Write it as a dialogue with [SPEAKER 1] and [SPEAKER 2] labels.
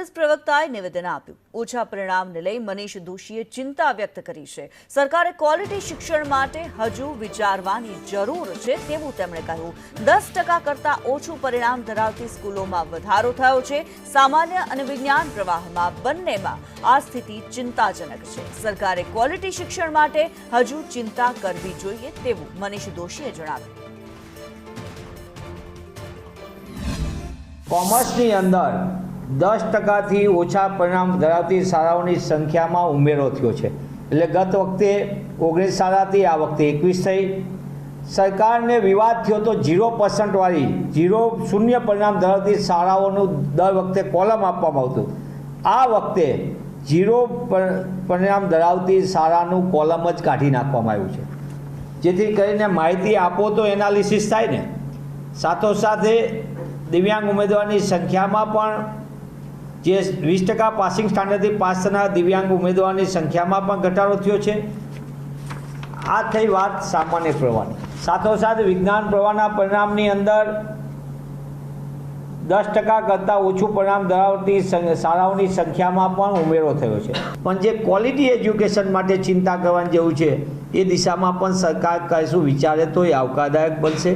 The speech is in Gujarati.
[SPEAKER 1] કોંગ્રેસ પ્રવક્તાએ નિવેદન આપ્યું। ઓછા પરિણામને લઈ મનીષ દોશીએ ચિંતા વ્યક્ત કરી છે। સરકારે ક્વોલિટી શિક્ષણ માટે હજુ વિચારવાની જરૂર છે તેવું તેમણે કહ્યું। 10% કરતાં ઓછું પરિણામ ધરાવતી સ્કૂલોમાં વધારો થયો છે। સામાન્ય અને વિજ્ઞાન પ્રવાહમાં બંનેમાં આ સ્થિતિ ચિંતાજનક છે। સરકારે ક્વોલિટી શિક્ષણ માટે હજુ ચિંતા કરવી જોઈએ તેવું મનીષ દોશીએ જણાવ્યું।
[SPEAKER 2] કોમર્સની અંદર 10% ઓછા પરિણામ ધરાવતી શાળાઓની સંખ્યામાં ઉમેરો થયો છે। એટલે ગત વખતે 19 શાળાથી આ વખતે 21 થઈ। સરકારને વિવાદ થયો તો 0% વાળી શૂન્ય પરિણામ ધરાવતી શાળાઓનું દર વખતે કોલમ આપવામાં આવતું। આ વખતે 0 પરિણામ ધરાવતી શાળાનું કોલમ જ કાઢી નાખવામાં આવ્યું છે, જેથી કરીને માહિતી આપો તો એનાલિસિસ થાય ને। સાથોસાથે દિવ્યાંગ ઉમેદવારની સંખ્યામાં પણ જે 20% પાસિંગ સ્ટાન્ડર્ડથી પાસ થનાર દિવ્યાંગ ઉમેદવારની સંખ્યામાં પણ ઘટાડો થયો છે। આ થઈ વાત સામાન્ય પ્રવાહની। સાથોસાથ વિજ્ઞાન પ્રવાહના પરિણામની અંદર 10% કરતાં ઓછું પરિણામ ધરાવતી શાળાઓની સંખ્યામાં પણ ઉમેરો થયો છે। પણ જે ક્વોલિટી એજ્યુકેશન માટે ચિંતા કરવાની જેવું છે એ દિશામાં પણ સરકાર કશું વિચારે તો એ આવકારદાયક બનશે।